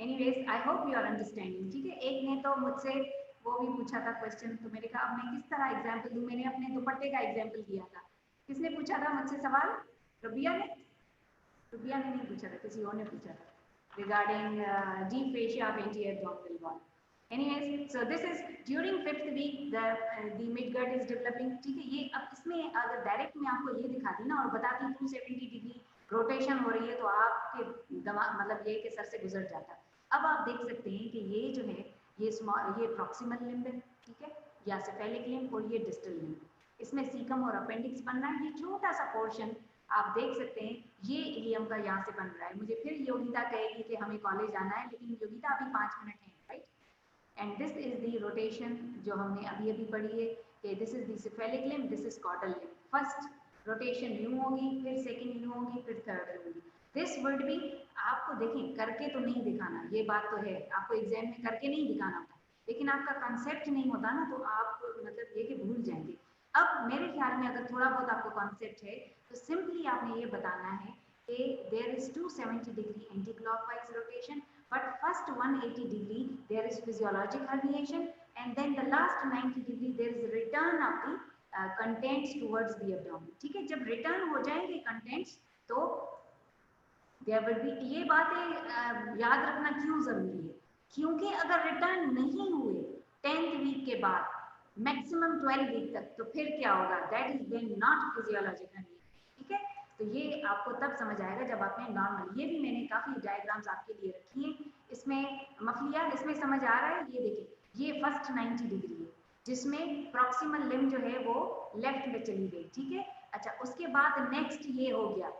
Anyways I hope you are understanding. ठीक है, एक ने तो मुझसे वो भी पूछा था क्वेश्चन, तो मैंने कहा अब मैं किस तरह एग्जाम्पल दूं। मैंने अपने दुपट्टे का एग्जाम्पल दिया था। किसने पूछा था मुझसे सवाल? रुबिया ने? रुबिया ने नहीं पूछा था, किसी और ने पूछा था regarding deep fascia of anterior abdominal wall. Anyways, so this is during 5th week the midgut is developing. ठीक है, ये अब इसमें अगर डायरेक्ट मैं आपको ये दिखा दी ना और बताती 270 डिग्री रोटेशन हो रही है तो आपके दिमाग मतलब ये के सर से गुजर जाता। अब आप देख सकते हैं कि ये जो है ये स्मॉल, ये प्रॉक्सिमल लिम्ब है, ठीक है, या सेफेलिक लिम्ब, और ये डिस्टल लिम्ब। इसमें सीकम और अपेंडिक्स बन रहा है। ये छोटा सा पोर्शन आप देख सकते हैं, ये इलियम का यहाँ से बन रहा है। मुझे फिर योगिता कहेगी कि हमें कॉलेज आना है, लेकिन योगिता अभी 5 मिनट है, right. And this is the rotation जो हमने अभी अभी पढ़ी है कि this is the cephalic limb, this is caudal limb. First rotation यूं होगी, फिर सेकंड यूं होगी, फिर थर्ड होगी। दिस वर्ड भी आपको देखें करके तो नहीं दिखाना, ये बात तो है, आपको एग्जाम में करके नहीं दिखाना होता, लेकिन आपका कंसेप्ट नहीं होता ना तो आप मतलब ये कि भूल जाएंगे। अब मेरे ख्याल में अगर थोड़ा बहुत आपको कॉन्सेप्ट है तो सिंपली आपने ये बताना है कि there is 270 degree anti clockwise rotation, but first 180 degree there is physiologic herniation, and then the last 90 degree there is return of the contents towards the abdomen. ठीक है, जब रिटर्न हो जाएंगे कंटेंट्स तो देयर विल बी, ये बातें याद रखना क्यों जरूरी है, क्योंकि अगर रिटर्न नहीं हुए 10th वीक के बाद मैक्सिमम 12 वीक तक तो फिर क्या होगा, that is then not physiological. ठीक है, तो ये आपको तब समझ आएगा जब आपने नॉर्मल, ये भी मैंने काफी डायग्राम्स आपके लिए रखी हैं इसमें मफलिया, इसमें समझ आ रहा है। ये देखिए, ये फर्स्ट 90 डिग्री है जिसमें प्रॉक्सिमल लिम्ब जो है वो लेफ्ट में चली गई। ठीक है, अच्छा उसके बाद नेक्स्ट ये हो गया,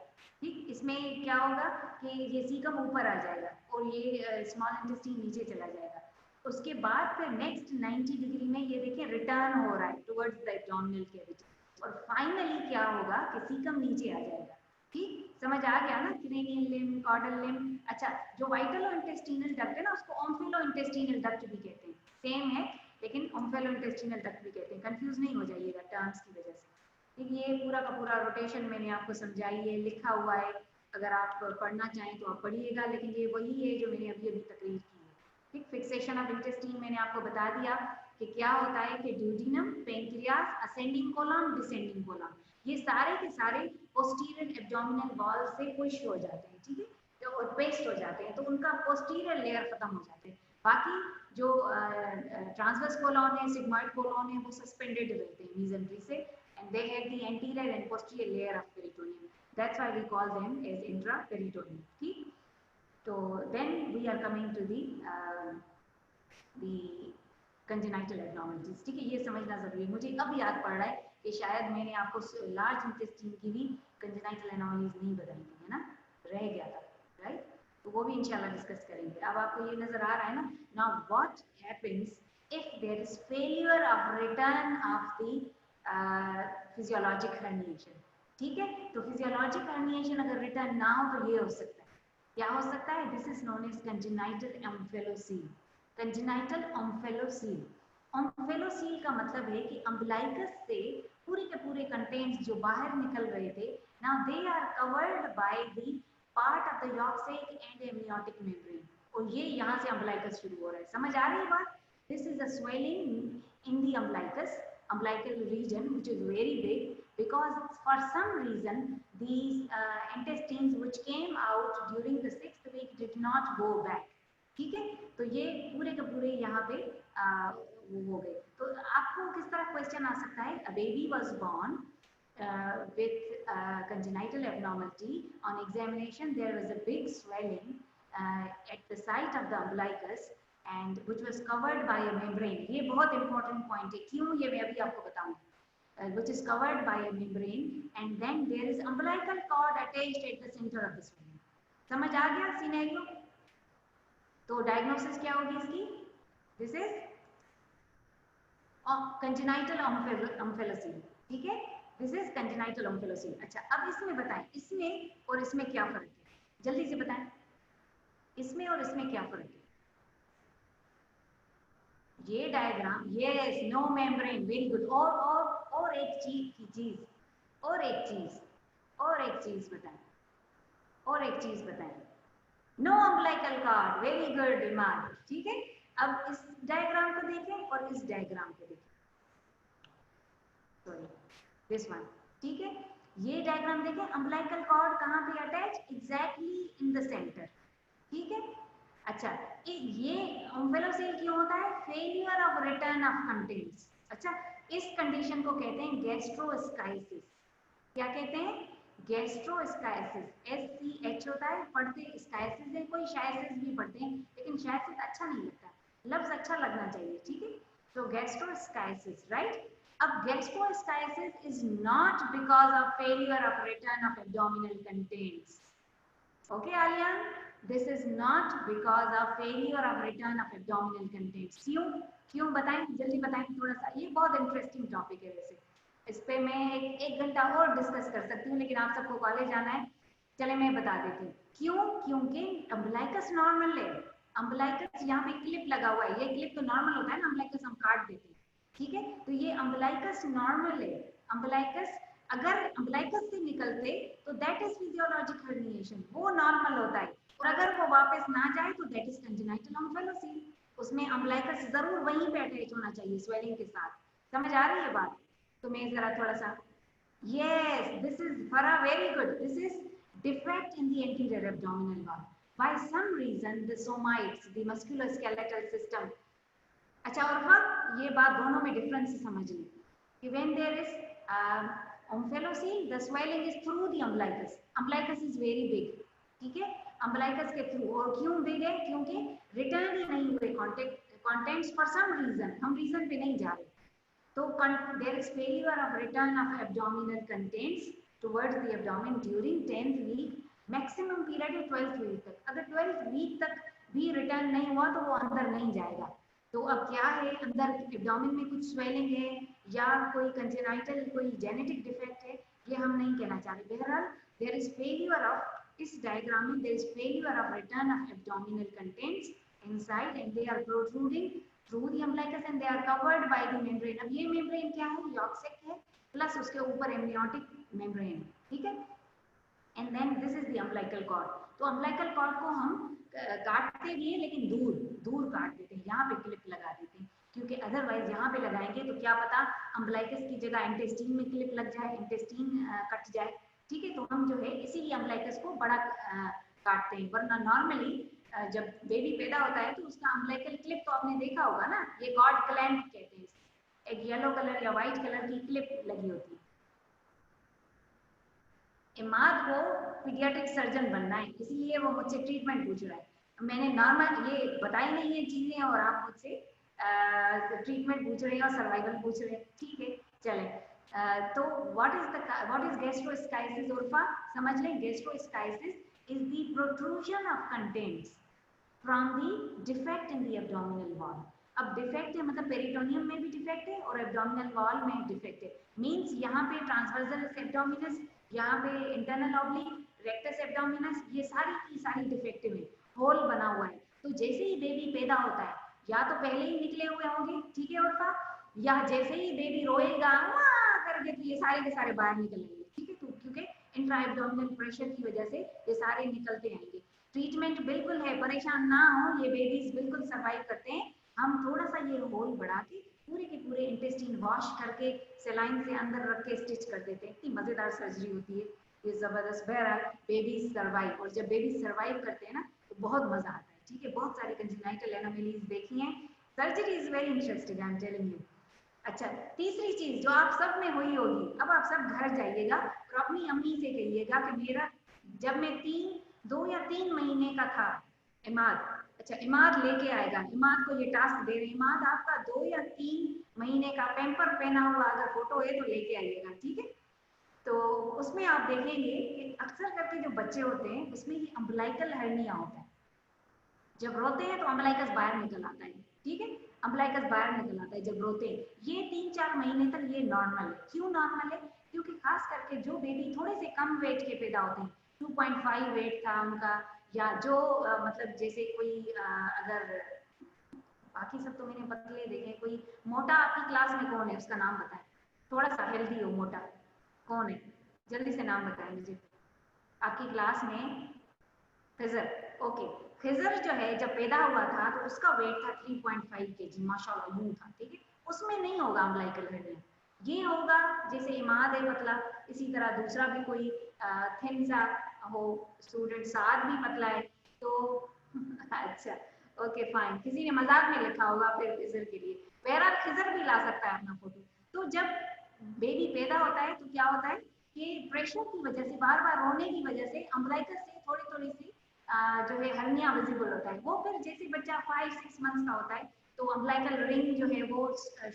ठीक, इसमें क्या होगा कि ये सीकम ऊपर आ जाएगा और ये स्मॉल इंटेस्टाइन नीचे चला जाएगा। उसके बाद फिर नेक्स्ट 90 डिग्री में ये देखिए रिटर्न हो रहा है टुवर्ड्स द एब्डोमिनल कैविटी, और फाइनली क्या होगा कि सीकम नीचे आ जाएगा। ठीक, समझ आ गया ना, क्रेनियल लिम्ब, कॉर्डल लिम्ब। अच्छा, जो वाइटलो इंटेस्टिनल डक्ट है ना उसको ओम्फेलो इंटेस्टिनल डक्ट भी कहते हैं, सेम है लेकिन ओम्फेलो इंटेस्टिनल डक्ट भी कहते हैं, कंफ्यूज नहीं हो जाइएगा टर्म्स की वजह से। ठीक, ये पूरा का पूरा रोटेशन मैंने आपको समझाई है, लिखा हुआ है, अगर आप पढ़ना चाहें तो आप पढ़िएगा, लेकिन ये वही है जो मैंने अभी अभी तकरीर की है। ठीक, फिक्सेशन ऑफ इंटेस्टाइन मैंने आपको बता दिया कि क्या होता है कि duodenum, pancreas, ascending colon, descending colon, ये सारे के सारे पोस्टीरियर एब्डोमिनल वॉल से पुश हो जाते हैं। ठीक है, तो पेस्ट हो जाते हैं, तो उनका पोस्टीरियर लेयर खत्म हो जाते हैं। बाकी जो ट्रांसवर्स कोलॉन है, सिग्मॉइड कोलॉन है, वो सस्पेंडेड रहते हैं मेसेंट्री से, and they have the anterior and posterior layer of peritoneum. That's why we call them as intraperitoneum. ठीक, तो then we are coming to the congenital abnormalities. ठीक है, ये समझना जरूरी है। मुझे अब याद पड़ रहा है कि शायद मैंने आपको लार्ज इंटेस्टाइन की भी congenital anomalies नहीं बताई थी, है ना, रह गया था, राइट, तो वो भी इंशाल्लाह डिस्कस करेंगे। अब आपको ये नजर आ रहा है ना। Now what happens if there is failure of return of the physiologic herniation? ठीक है, तो फिजियोलॉजिक हर्निएशन अगर रिटर्न ना हो तो ये हो सकता है, क्या हो सकता है, this is known as congenital omphalocele. Congenital omphalocele, omphalocele का मतलब है कि अम्बिलाइकस से पूरे के पूरे कंटेंट्स जो बाहर निकल रहे थे, now they are covered by the part of the yolk sac and amniotic membrane, और ये यहाँ से अम्बिलाइकस शुरू हो रहा है। समझ आ रही है बात? This is a swelling in the umbilical region, which is very big, because for some reason these intestines which came out during the 6th week did not go back. ठीक है, तो ये पूरे के पूरे यहाँ पे वो हो गए। तो आपको किस तरह क्वेश्चन आ सकता है, a baby was born with congenital abnormality, on examination there was a big swelling at the site of the umbilicus and which was covered by a membrane. ये बहुत important point है, क्यों, ये मैं अभी आपको बताऊंगी। Which is covered by a membrane and then there is umbilical cord attached at the center of the swelling. समझ आ गया सिनेरियो? तो डायग्नोसिस क्या होगी इसकी? This is congenital omphalocele. ठीक है, दिस इज कंजेनाइटल ओम्फेलोसील। अच्छा, अब इसमें बताएं, इसमें और इसमें क्या फर्क है, जल्दी से बताएं, इसमें और इसमें क्या फर्क है? ये diagram, yes, no membrane, very good. और एक चीज और एक चीज बताएं, और एक चीज बताएं। No umbilical cord, very good Imad, ठीक है। अब इस डायग्राम को देखें और इस डायग्राम को देखें, सॉरी दिस वन, ठीक है। ये डायग्राम देखें, अम्बिलिकल कॉर्ड कहाँ पे attach, exactly in the centre, ठीक है। अच्छा, ये ओम्फेलोसील क्यों होता है, failure of return of contents. अच्छा, इस कंडीशन को कहते हैं गैस्ट्रोस्काइसिस। क्या कहते हैं, गैस्ट्रोस्काइसिस, SCH होता है, पढ़ते स्काइसिस है, कोई शायसिस भी पढ़ते हैं, लेकिन शायसिस अच्छा नहीं लगता, लफ्ज अच्छा लगना चाहिए, ठीक है। तो गैस्ट्रोस्काइसिस, राइट। अब gastroschisis is not because of failure of return of abdominal contents, okay Alia, this is not because of failure of return of abdominal contents। क्यों, क्यों बताएं, जल्दी बताएं थोड़ा सा, ये बहुत इंटरेस्टिंग टॉपिक है वैसे, इस पे मैं एक घंटा और डिस्कस कर सकती हूँ, लेकिन आप सबको कॉलेज जाना है, चले मैं बता देती हूँ क्यों। क्योंकि अम्बिलिकस नॉर्मल है, अम्बिलिकस यहाँ पे क्लिप लगा हुआ है, ये क्लिप तो नॉर्मल होता है ना, अम्बिलिकस हम काट देते हैं, ठीक है। तो ये अम्बिलिकस नॉर्मल है, अम्बिलिकस अगर अम्बिलिकस से निकलते तो दैट इज फिजियोलॉजिक हर्निएशन, वो नॉर्मल होता है, और अगर वो वापस ना जाए तो दैट इज कंजेनाइटल ओम्फेलोसील, उसमें अम्बिलिकस जरूर वहीं पे अटैच होना चाहिए स्वेलिंग के साथ। समझ आ रही है बात, तो मैं जरा थोड़ा सा, yes this is Farah, very good, this is defect in the anterior abdominal wall, by some reason the somites, the musculoskeletal system। अच्छा, और हाँ ये बात दोनों में डिफरेंस समझ लें कि when there is omphalocele the swelling is through the umbilicus, umbilicus is very big, ठीक है, umbilicus के थ्रू। और क्यों बिग है, क्योंकि रिटर्न ही नहीं हुए कंटेंट्स फॉर सम रीजन, हम रीजन पे नहीं जा रहे, तो there is failure of return of abdominal contents towards the abdomen during 10th week, maximum period है 12th week तक, अगर 12th week तक भी रिटर्न नहीं हुआ तो वो अंदर नहीं जाएगा। तो अब क्या है, अंदर एब्डोमेन में कुछ स्वेलिंग है या कोई कंजेनाइटल कोई जेनेटिक डिफेक्ट है, ये हम नहीं कहना चाह रहे। बहरहाल देयर इज फेलियर ऑफ, इस डायग्राम में there is failure of return of abdominal contents inside and they are protruding through the umbilicus and they are covered by the membrane। अब ये membrane क्या है, yolk sac है, plus उसके ऊपर amniotic membrane, ठीक है। And then this is the umbilical cord. तो अम्बिलिकल कॉर्ड को हम काटते भी हैं, लेकिन दूर दूर काट देते हैं, यहाँ पे क्लिप लगा देते हैं, क्योंकि अदरवाइज यहाँ पे लगाएंगे तो क्या पता अम्बिलिकस की जगह इंटेस्टीन में क्लिप लग जाए, इंटेस्टीन कट जाए, ठीक है। तो हम जो है इसीलिए अम्बिलिकस को बड़ा काटते हैं, वरना नॉर्मली जब बेबी पैदा होता है तो उसका अम्बिलिकल क्लिप तो आपने देखा होगा ना, ये गॉड क्लैंप कहते हैं, एक येलो कलर या व्हाइट कलर की क्लिप लगी होती है। इमाद को पीडियाट्रिक सर्जन बनना है, इसलिए वो मुझसे ट्रीटमेंट पूछ रहा है, मैंने नॉर्मल ये बताई नहीं है चीजें और आप मुझसे ट्रीटमेंट पूछ रहे हैं और सर्वाइवल पूछ रहे हैं, ठीक है। चले तो व्हाट इज गैस्ट्रोस्काइसिस उर्फा, समझ लें, gastroschisis is the protrusion of contents from the defect in the abdominal wall. अब डिफेक्ट है मतलब पेरिटोनियम में भी डिफेक्ट है और एब्डोमिनल वॉल में डिफेक्ट है, मींस यहाँ पे ट्रांसवर्सल एब्डोमिनस, यहाँ पे इंटरनल ऑब्लिक, रेक्टस एब्डोमिनस, ये सारी की सारी डिफेक्टिव है, होल बना हुआ है। तो जैसे ही बेबी पैदा होता है, या तो पहले ही निकले हुए होंगे, ठीक है उर्फा, या जैसे ही बेबी रोएगा करके तो ये सारे के सारे बाहर निकलेंगे, ठीक है। तो क्योंकि इंट्रा एब्डोमिनल प्रेशर की वजह से ये सारे निकलते आएंगे। ट्रीटमेंट बिल्कुल है, परेशान ना हो, ये बेबीज बिल्कुल सर्वाइव करते हैं। हम थोड़ा सा ये होल बढ़ा के पूरे के पूरे इंटेस्टाइन वॉश करके सेलाइन से अंदर रख के स्टिच कर देते हैं, इतनी मजेदार सर्जरी होती है ये, जबरदस्त। बहरहाल बेबीज सर्वाइव, और जब बेबीज सर्वाइव करते हैं ना तो बहुत मजा आता है, ठीक है। बहुत सारी कंजेनाइटल एनोमलीज देखी हैं, surgery is very interesting, I am telling you. अच्छा, तीसरी चीज जो आप सब में हुई होगी, अब आप सब घर जाइएगा और अपनी अम्मी से कहिएगा कि मेरा जब मैं 2 या 3 महीने का था, इमाद, अच्छा इमाद लेके आएगा, इमाद को ये टास्क दे रहे हैं, इमाद आपका 2 या 3 महीने का पैम्पर पहना हुआ अगर फोटो है तो लेके आइएगा, ठीक है। तो उसमें आप देखेंगे कि अक्सर करके जो बच्चे होते हैं उसमें ये अम्बिलिकल हर्निया होता है, जब रोते हैं तो अम्बिलिकस बाहर निकल आता है, ठीक है, अम्बिलिकस बाहर निकल आता है जब रोते हैं। ये 3-4 महीने तक ये नॉर्मल है। क्यों नॉर्मल है, क्योंकि खास करके जो बेबी थोड़े से कम वेट के पैदा होते हैं, 2.5 वेट था उनका, या जो मतलब जैसे कोई अगर, बाकी सब तो मैंने पतले देखे, कोई मोटा आपकी क्लास में कौन है उसका नाम बताएं, थोड़ा सा हेल्दी हो मोटा, कौन है, जल्दी से नाम बताएं मुझे आपकी क्लास में, फिजर, ओके, खिजर जो है जब पैदा हुआ था तो उसका वेट था 3.5 kg, माशाल्लाह यूं था, ठीक है। उसमें नहीं होगा अम्बिलिकल हर्निया, ये होगा जैसे इमाद है पतला, इसी तरह दूसरा भी कोई थिन सा हो, स्टूडेंट साद भी पतला है तो अच्छा, ओके फाइन, किसी ने मजाक में लिखा होगा फिर खिजर के लिए, बहरहाल खिजर भी ला सकता है अपना फोटो। तो जब बेबी पैदा होता है तो क्या होता है कि प्रेशर की वजह से, बार बार रोने की वजह से अम्बिलिकस से थोड़ी थोड़ी सी जो है हर्निया विजिबल होता है। वो फिर जैसे बच्चा 5-6 मंथ्स का होता है तो अम्बिलिकल रिंग जो है वो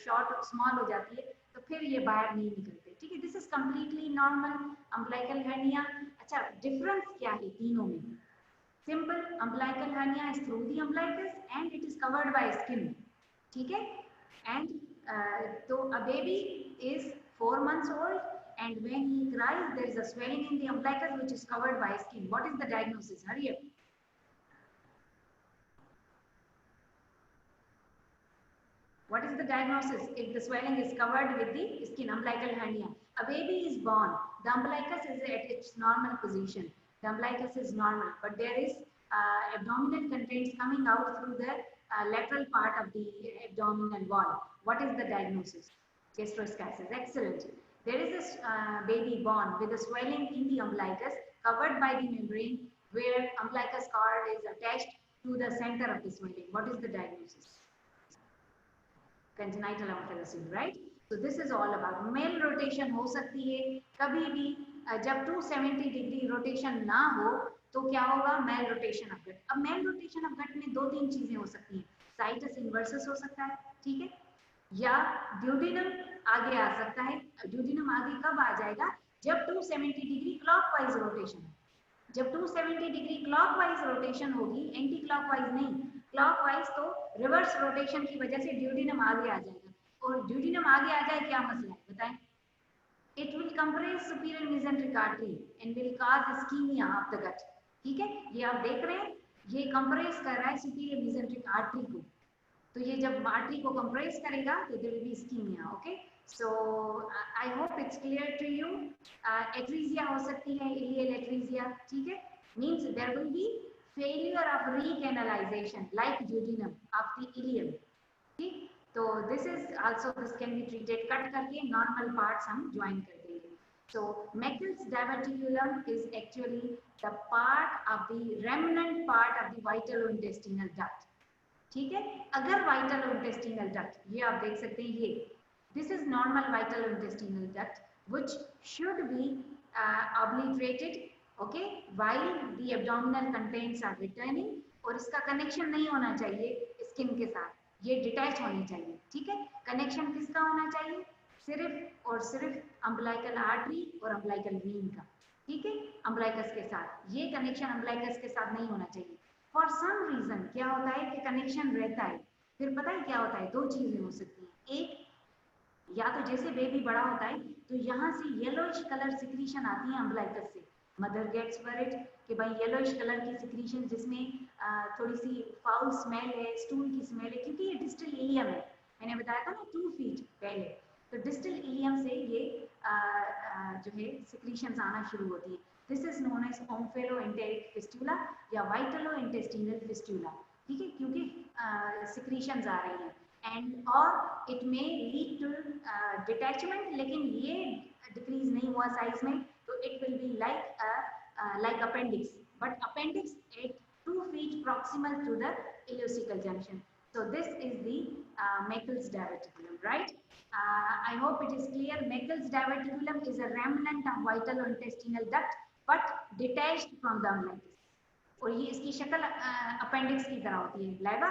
शॉर्ट स्मॉल हो जाती है, तो फिर ये बाहर नहीं निकलते, ठीक है। This is completely normal umbilical hernia. अच्छा, डिफरेंस क्या है तीनों में? Simple, umbilical hernia is through the umbilicus and it is covered by skin, ठीक है। and so a baby is 4 months old and when he cries there is a swelling in the umbilicus which is covered by skin. What is the diagnosis? Hurry up. What is the diagnosis if the swelling is covered with the skin? Umbilical hernia. A baby is born, the umbilicus is at its normal position, the umbilicus is normal, but there is abdominal contents coming out through the lateral part of the abdominal wall. What is the diagnosis? Gastroschisis. Excellent. There is a baby born with a swelling in the umbilicus covered by the membrane where umbilicus cord is attached to the center of the swelling. What is the diagnosis? Congenital amphotericin, right? So this is all about malrotation हो सकती है कभी भी, जब 270 degree rotation ना हो तो क्या होगा? Malrotation of gut. अब मेल रोटेशन ऑफ गट में दो तीन चीजें हो सकती हैं, साइटस इन्वर्सस हो सकता है, ठीक है, या ड्यूडिनम आगे आ सकता है। ड्यूडिनम आगे कब आ जाएगा? जब 270 डिग्री क्लॉकवाइज रोटेशन, जब 270 डिग्री क्लॉकवाइज रोटेशन होगी, एंटी क्लॉकवाइज नहीं, क्लॉकवाइज, तो रिवर्स रोटेशन की वजह से ड्यूडिनम आगे आ जाएगा, और ड्यूडिनम आगे आ जाए क्या मसला है बताएं? It will compress superior mesenteric artery and will cause ischemia of the gut, ठीक है। ये आप देख रहे हैं, ये कंप्रेस कर रहा है सुपीरियर मेसेंट्रिक आर्टरी को, तो ये जब आर्टरी को कंप्रेस करेगा तो there will be ischemia. Okay, so I hope it's clear to you. Atresia हो सकती है, इलियल एट्रीजिया, ठीक है, means there will be failure of recanalization like duodenum of the ileum, ठीक। तो this is also, this can be treated, cut करके normal parts हम join कर देंगे। So Meckel's diverticulum is actually the part of the remnant part of the vitalointestinal duct, ठीक है। अगर vital intestinal duct, ये आप देख सकते हैं, ये this is normal vital intestinal duct which should be obliterated, okay, while the abdominal contents are returning, और इसका कनेक्शन नहीं होना चाहिए स्किन के साथ, ये डिटैच होनी चाहिए, ठीक है। कनेक्शन किसका होना चाहिए? सिर्फ और सिर्फ अम्बिलिकल आर्टरी और अम्बिलिकल वेन का, ठीक है, अम्बिलिकस के साथ। ये कनेक्शन अम्बिलिकस के साथ नहीं होना चाहिए। फॉर सम रीजन क्या होता है कि कनेक्शन रहता है, फिर पता है क्या होता है? दो चीजें हो सकती हैं, एक, या तो जैसे बेबी बड़ा होता है तो यहाँ से येलोइश कलर सिक्रीशन आती है अम्बिलिकस से, मदर गेट्स फॉर इट कि भाई येलोइश कलर की सिक्रीशन जिसमें थोड़ी सी फाउल स्मेल है, स्टूल की स्मेल है, क्योंकि ये डिस्टल इलियम है, मैंने बताया था ना 2 फीट पहले, तो डिस्टल इलियम से ये जो है सिक्रीशंस आना शुरू होती है। This is known as omphaloenteric fistula या वाइटलो-इंटेस्टिनल फिस्टुला, ठीक है, क्योंकि सिक्रीशंस आ रही हैं, एंड और it may lead to detachment, लेकिन ये डिक्रीज नहीं हुआ साइज में, तो it will be like appendix, but appendix at 2 feet proximal to the ileocecal junction. So this is the Meckel's diverticulum, right? I hope it is clear. Meckel's diverticulum is a remnant of vitalointestinal duct but detached from the umbilicus, और ये इसकी शक्ल appendix की तरह होती है। Laiba,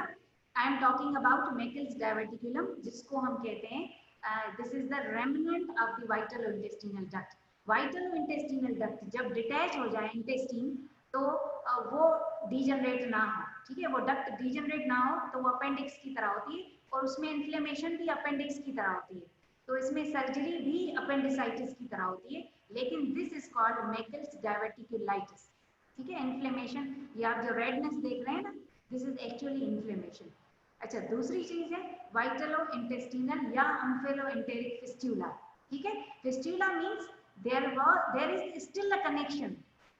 I am talking about Meckel's diverticulum, जिसको हम कहते हैं this is the remnant of the vitalointestinal duct। vitalointestinal duct जब डिटैच हो जाए इंटेस्टिन तो वो डीजनरेट ना हो, ठीक है, वो डक्ट डीजनरेट ना हो तो वो अपेंडिक्स की तरह होती है, और उसमें इन्फ्लेमेशन भी अपेंडिक्स की तरह होती है, तो इसमें सर्जरी भी अपेंडिसाइटिस की तरह होती है, लेकिन this is called Meckel's diverticulitis, ठीक है। इन्फ्लेमेशन, ये आप जो रेडनेस देख रहे हैं ना, दिस इज एक्चुअली इन्फ्लेमेशन। अच्छा, दूसरी चीज है वाइटलो इंटेस्टिनल या अम्फेलो एंटेरिक फिस्टुला, ठीक है। Fistula means there is still a connection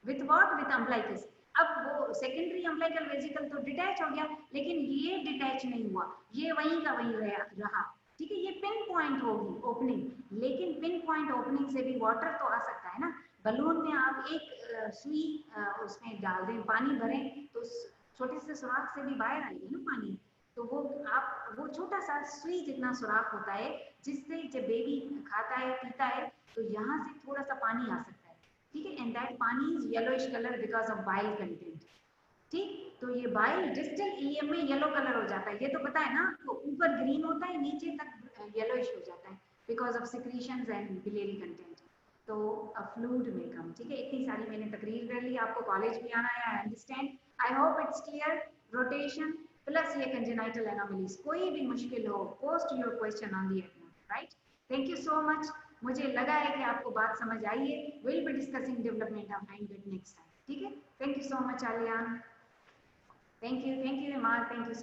with what? With umbilicus, अब वो सेकेंडरी अम्बिलिकल वेसिकल तो डिटैच हो गया, लेकिन ये डिटैच नहीं हुआ, ये वहीं का वहीं रहा। ठीक है, ये पिन पॉइंट होगी ओपनिंग, लेकिन पिन पॉइंट ओपनिंग से भी वाटर तो आ सकता है ना। बलून में आप एक सुई उसमें डाल दें, पानी भरें, तो छोटे से सुराख से भी बाहर आएगी ना पानी। तो वो छोटा सा सुई जितना सुराख होता है, जिससे जब बेबी खाता है पीता है तो यहाँ से थोड़ा सा पानी आ सकता है। ठीक है, एंड दैट पानी is yellowish colour because of bile content. ठीक, तो ये बाइल डिस्टल इलियम में येलो कलर हो जाता है, ये तो पता है ना, तो ऊपर ग्रीन होता है, नीचे तक येलोइश हो जाता है because of secretions and biliary content. तो फ्लूइड में कम। ठीक है, इतनी सारी मैंने तकरीर कर ली, आपको कॉलेज भी आना है, I understand, I hope it's clear. Rotation plus ये कंजेनाइटल एनोमलीज, कोई भी मुश्किल हो, post your question on the at, right. Thank you so much, मुझे लगा है कि आपको बात समझ आई है। Will be discussing development of hindgut next time. ठीक है, thank you so much Aliyan, thank you, Imar, thank you so